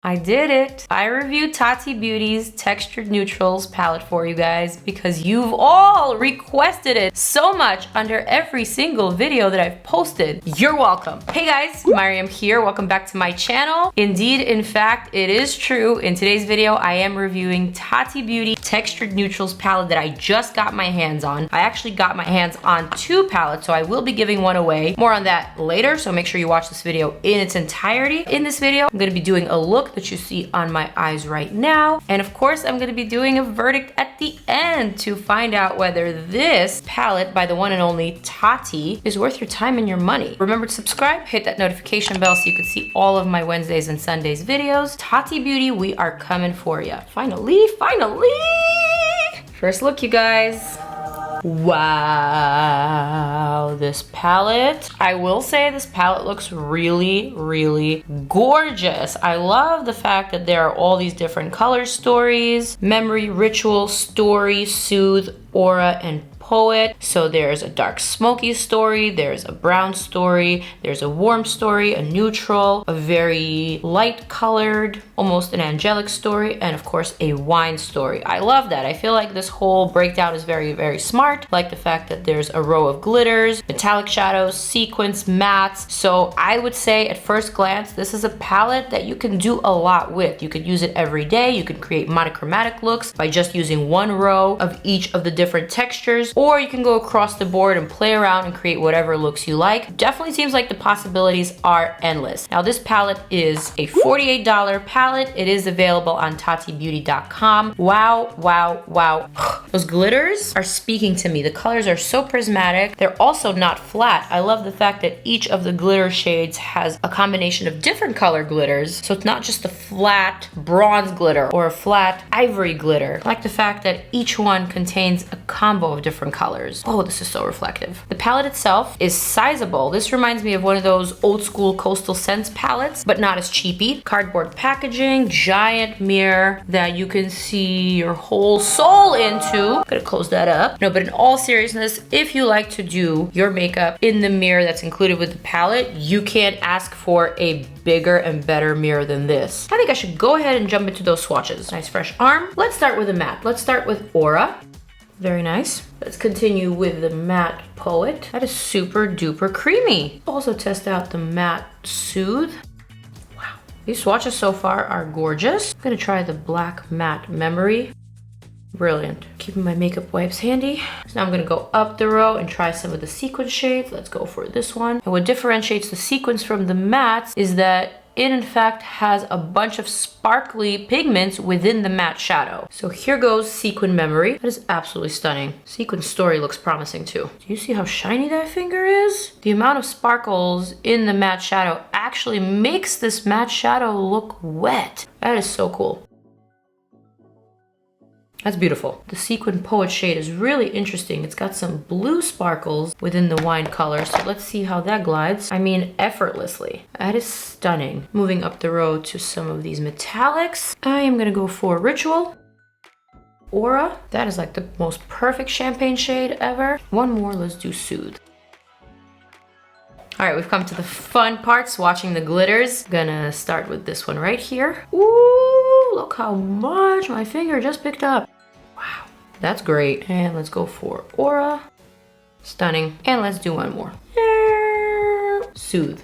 I did it. I reviewed Tati Beauty's Textured Neutrals palette for you guys because you've all requested it so much under every single video that I've posted. You're welcome. Hey guys, Maryam here. Welcome back to my channel. Indeed, in fact, it is true. In today's video, I am reviewing Tati Beauty Textured Neutrals palette that I just got my hands on. I actually got my hands on 2 palettes, so I will be giving one away. More on that later, so make sure you watch this video in its entirety. In this video, I'm gonna be doing a look that you see on my eyes right now. And of course, I'm gonna be doing a verdict at the end to find out whether this palette by the one and only Tati is worth your time and your money. Remember to subscribe, hit that notification bell so you can see all of my Wednesdays and Sundays videos. Tati Beauty, we are coming for you. Finally, finally! First look, you guys. Wow, this palette. I will say this palette looks really, really gorgeous. I love the fact that there are all these different color stories: memory, ritual, story, soothe, aura, and poet. So there's a dark smoky story, there's a brown story, there's a warm story, a neutral, a very light colored, almost an angelic story, and of course a wine story. I love that. I feel like this whole breakdown is very, very smart. I like the fact that there's a row of glitters, metallic shadows, sequins, mattes. So I would say at first glance, this is a palette that you can do a lot with. You could use it every day. You can create monochromatic looks by just using one row of each of the different textures, or you can go across the board and play around and create whatever looks you like. Definitely seems like the possibilities are endless. Now this palette is a $48 palette. It is available on tatibeauty.com. Wow, wow, wow. Those glitters are speaking to me. The colors are so prismatic. They're also not flat. I love the fact that each of the glitter shades has a combination of different color glitters. So it's not just a flat bronze glitter or a flat ivory glitter. I like the fact that each one contains a combo of different colors. Oh, this is so reflective. The palette itself is sizable. This reminds me of one of those old school Coastal Scents palettes, but not as cheapy. Cardboard packaging, giant mirror that you can see your whole soul into. Gonna close that up. No, but in all seriousness, if you like to do your makeup in the mirror that's included with the palette, you can't ask for a bigger and better mirror than this. I think I should go ahead and jump into those swatches. Nice fresh arm. Let's start with a matte. Let's start with Aura. Very nice. Let's continue with the matte Poet. That is super duper creamy. Also test out the matte Soothe. Wow. These swatches so far are gorgeous. I'm gonna try the black matte Memory. Brilliant. Keeping my makeup wipes handy. So now I'm gonna go up the row and try some of the sequin shades. Let's go for this one. And what differentiates the sequins from the mattes is that it in fact has a bunch of sparkly pigments within the matte shadow. So here goes Sequin Memory. That is absolutely stunning. Sequin Story looks promising too. Do you see how shiny that finger is? The amount of sparkles in the matte shadow actually makes this matte shadow look wet. That is so cool. That's beautiful. The Sequin Poet shade is really interesting. It's got some blue sparkles within the wine color. So let's see how that glides. I mean, effortlessly. That is stunning. Moving up the row to some of these metallics. I am gonna go for Ritual. Aura. That is like the most perfect champagne shade ever. One more, let's do Soothe. All right, we've come to the fun parts, swatching the glitters. Gonna start with this one right here. Ooh, look how much my finger just picked up. Wow, that's great. And let's go for Aura. Stunning. And let's do one more. Soothe.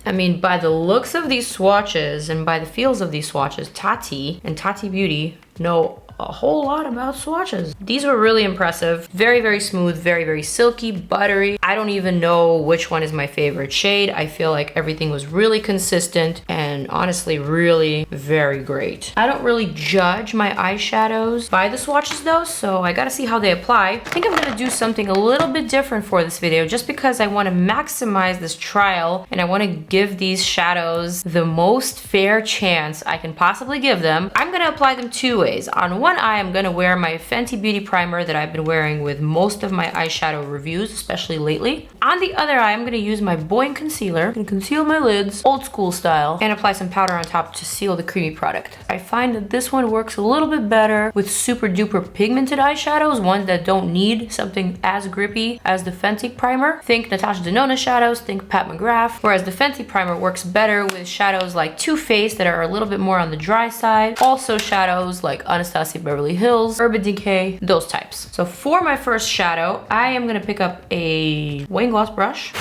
I mean, by the looks of these swatches and by the feels of these swatches, Tati and Tati Beauty know a whole lot about swatches. These were really impressive. Very, very smooth, very, very silky, buttery. I don't even know which one is my favorite shade. I feel like everything was really consistent and honestly really very great. I don't really judge my eyeshadows by the swatches though, so I gotta see how they apply. I think I'm gonna do something a little bit different for this video just because I wanna maximize this trial and I wanna give these shadows the most fair chance I can possibly give them. I'm gonna apply them 2 ways. On one one eye, I'm gonna wear my Fenty Beauty primer that I've been wearing with most of my eyeshadow reviews, especially lately. On the other eye, I'm gonna use my Boing concealer and conceal my lids, old school style, and apply some powder on top to seal the creamy product. I find that this one works a little bit better with super duper pigmented eyeshadows, ones that don't need something as grippy as the Fenty primer. Think Natasha Denona shadows, think Pat McGrath, whereas the Fenty primer works better with shadows like Too Faced that are a little bit more on the dry side. Also shadows like Anastasia Beverly Hills, Urban Decay, those types. So for my first shadow, I am gonna pick up a Wayne Gloss brush.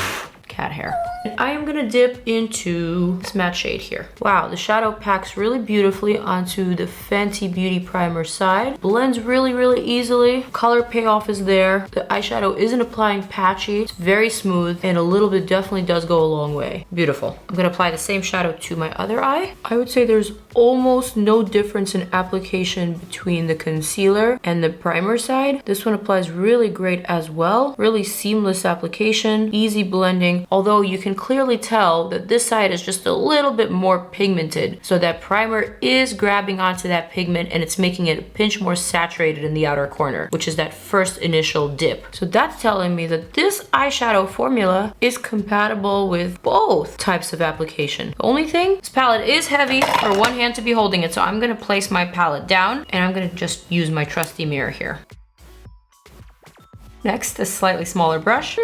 Cat hair. And I am gonna dip into this matte shade here. Wow, the shadow packs really beautifully onto the Fenty Beauty primer side. Blends really, really easily. Color payoff is there. The eyeshadow isn't applying patchy. It's very smooth, and a little bit definitely does go a long way. Beautiful. I'm gonna apply the same shadow to my other eye. I would say there's almost no difference in application between the concealer and the primer side. This one applies really great as well. Really seamless application, easy blending. Although you can clearly tell that this side is just a little bit more pigmented. So that primer is grabbing onto that pigment and it's making it a pinch more saturated in the outer corner, which is that first initial dip. So that's telling me that this eyeshadow formula is compatible with both types of application. The only thing, this palette is heavy for one hand to be holding it. So I'm gonna place my palette down and I'm gonna just use my trusty mirror here. Next, a slightly smaller brush.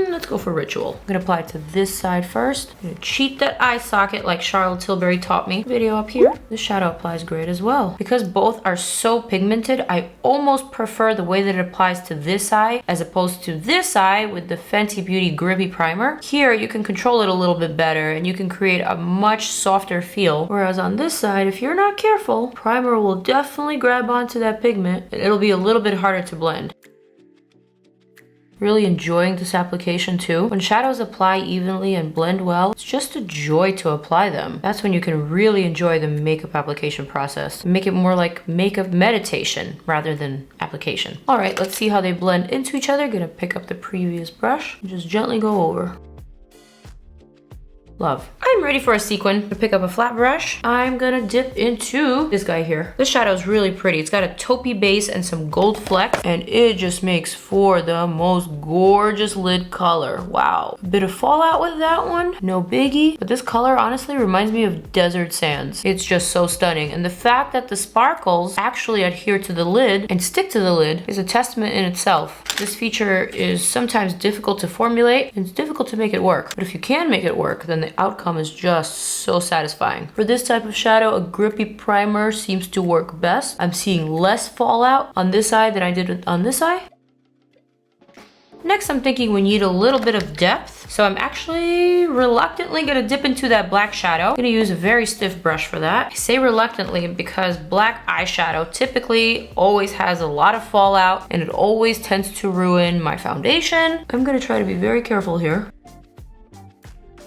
Let's go for Ritual. I'm gonna apply it to this side first. I'm gonna cheat that eye socket like Charlotte Tilbury taught me. Video up here. The shadow applies great as well. Because both are so pigmented, I almost prefer the way that it applies to this eye as opposed to this eye with the Fenty Beauty Grippy Primer. Here, you can control it a little bit better and you can create a much softer feel. Whereas on this side, if you're not careful, primer will definitely grab onto that pigment and it'll be a little bit harder to blend. Really enjoying this application too. When shadows apply evenly and blend well, it's just a joy to apply them. That's when you can really enjoy the makeup application process. Make it more like makeup meditation rather than application. All right, let's see how they blend into each other. Gonna pick up the previous brush and just gently go over. Love. I'm ready for a sequin. To pick up a flat brush, I'm gonna dip into this guy here. This shadow is really pretty. It's got a taupey base and some gold flecks, and it just makes for the most gorgeous lid color. Wow. A bit of fallout with that one, no biggie. But this color honestly reminds me of desert sands. It's just so stunning. And the fact that the sparkles actually adhere to the lid and stick to the lid is a testament in itself. This feature is sometimes difficult to formulate and it's difficult to make it work. But if you can make it work, then the outcome is just so satisfying. For this type of shadow, a grippy primer seems to work best. I'm seeing less fallout on this eye than I did on this eye. Next, I'm thinking we need a little bit of depth. So I'm actually reluctantly gonna dip into that black shadow. I'm gonna use a very stiff brush for that. I say reluctantly because black eyeshadow typically always has a lot of fallout and it always tends to ruin my foundation. I'm gonna try to be very careful here.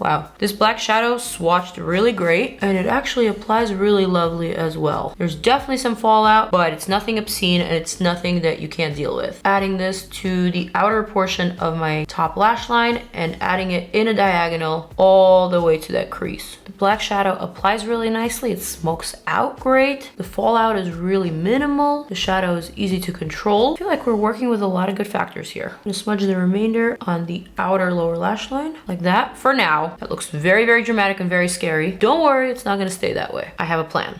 Wow, this black shadow swatched really great and it actually applies really lovely as well. There's definitely some fallout, but it's nothing obscene and it's nothing that you can't deal with. Adding this to the outer portion of my top lash line and adding it in a diagonal all the way to that crease. The black shadow applies really nicely. It smokes out great. The fallout is really minimal. The shadow is easy to control. I feel like we're working with a lot of good factors here. I'm gonna smudge the remainder on the outer lower lash line like that for now. That looks very, very dramatic and very scary. Don't worry, it's not gonna stay that way. I have a plan.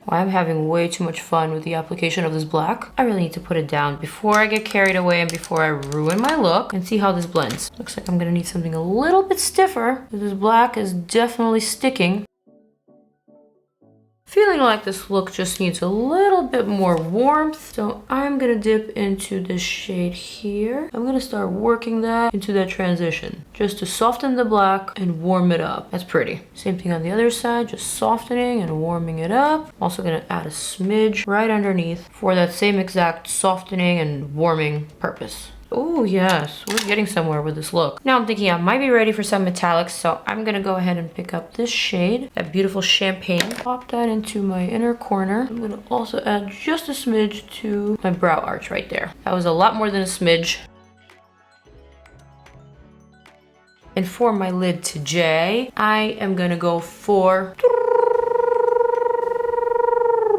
I'm having way too much fun with the application of this black. I really need to put it down before I get carried away and before I ruin my look, and see how this blends. Looks like I'm gonna need something a little bit stiffer. This black is definitely sticking. Feeling like this look just needs a little bit more warmth. So I'm gonna dip into this shade here. I'm gonna start working that into that transition just to soften the black and warm it up. That's pretty. Same thing on the other side, just softening and warming it up. Also gonna add a smidge right underneath for that same exact softening and warming purpose. Oh yes, we're getting somewhere with this look. Now I'm thinking I might be ready for some metallics, so I'm gonna go ahead and pick up this shade, that beautiful champagne. Pop that into my inner corner. I'm gonna also add just a smidge to my brow arch right there. That was a lot more than a smidge. And for my lid today, I am gonna go for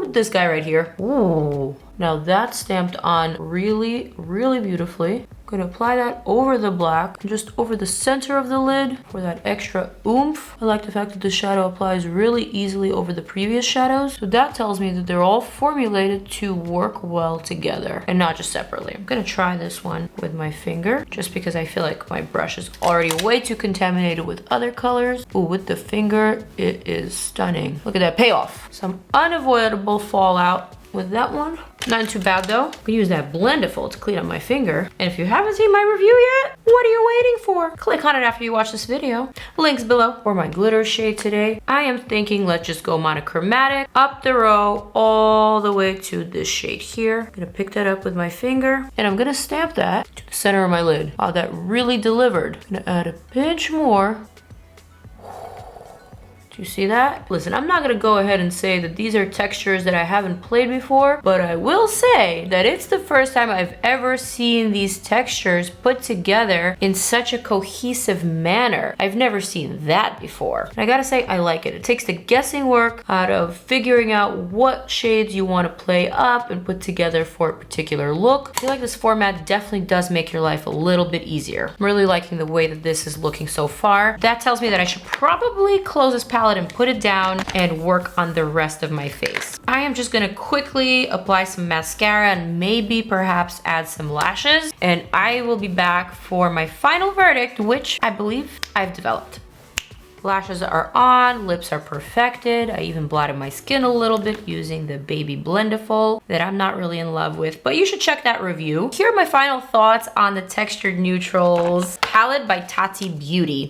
this guy right here. Ooh. Now that's stamped on really, really beautifully. I'm gonna apply that over the black and just over the center of the lid for that extra oomph. I like the fact that the shadow applies really easily over the previous shadows. So that tells me that they're all formulated to work well together and not just separately. I'm gonna try this one with my finger just because I feel like my brush is already way too contaminated with other colors. Ooh, with the finger, it is stunning. Look at that payoff. Some unavoidable fallout with that one. Not too bad though. I'm gonna use that Blendiful to clean up my finger. And if you haven't seen my review yet, what are you waiting for? Click on it after you watch this video. Links below for my glitter shade today. I am thinking let's just go monochromatic up the row all the way to this shade here. I'm gonna pick that up with my finger and I'm gonna stamp that to the center of my lid. Oh, that really delivered. I'm gonna add a pinch more. Do you see that? Listen, I'm not gonna go ahead and say that these are textures that I haven't played before, but I will say that it's the first time I've ever seen these textures put together in such a cohesive manner. I've never seen that before. And I gotta say, I like it. It takes the guessing work out of figuring out what shades you wanna play up and put together for a particular look. I feel like this format definitely does make your life a little bit easier. I'm really liking the way that this is looking so far. That tells me that I should probably close this palette and put it down and work on the rest of my face. I am just gonna quickly apply some mascara and maybe perhaps add some lashes, and I will be back for my final verdict, which I believe I've developed. Lashes are on, lips are perfected. I even blotted my skin a little bit using the Baby Blendiful that I'm not really in love with, but you should check that review. Here are my final thoughts on the Textured Neutrals palette by Tati Beauty.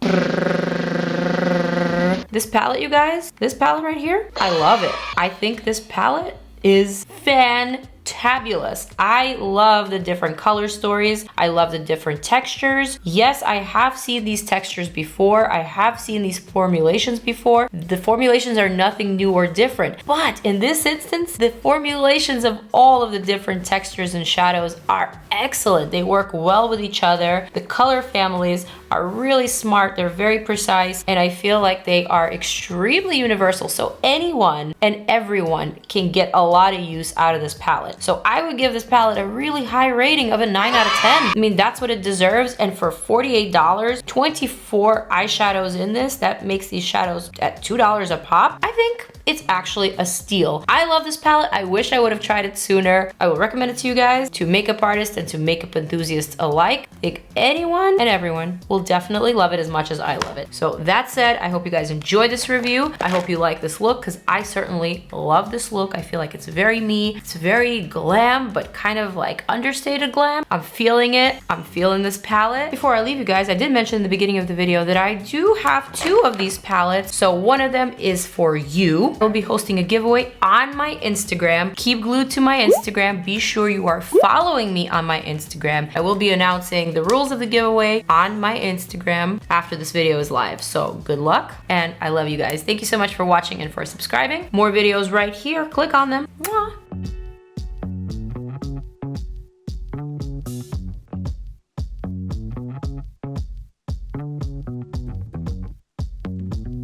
This palette, you guys, this palette right here, I love it. I think this palette is fantabulous. I love the different color stories. I love the different textures. Yes, I have seen these textures before. I have seen these formulations before. The formulations are nothing new or different. But in this instance, the formulations of all of the different textures and shadows are excellent. They work well with each other. The color families are really smart. They're very precise. And I feel like they are extremely universal. So anyone and everyone can get a lot of use out of this palette. So I would give this palette a really high rating of a 9 out of 10. I mean, that's what it deserves. And for $48, 24 eyeshadows in this, that makes these shadows at $2 a pop. I think it's actually a steal. I love this palette. I wish I would have tried it sooner. I will recommend it to you guys, to makeup artists and to makeup enthusiasts alike. I think anyone and everyone will definitely love it as much as I love it. So that said, I hope you guys enjoyed this review. I hope you like this look because I certainly love this look. I feel like it's very me. It's very glam, but kind of like understated glam. I'm feeling it. I'm feeling this palette. Before I leave you guys, I did mention in the beginning of the video that I do have 2 of these palettes. So one of them is for you. I'll be hosting a giveaway on my Instagram. Keep glued to my Instagram. Be sure you are following me on my Instagram. I will be announcing the rules of the giveaway on my Instagram after this video is live. So good luck, and I love you guys. Thank you so much for watching and for subscribing. More videos right here. Click on them. Mwah.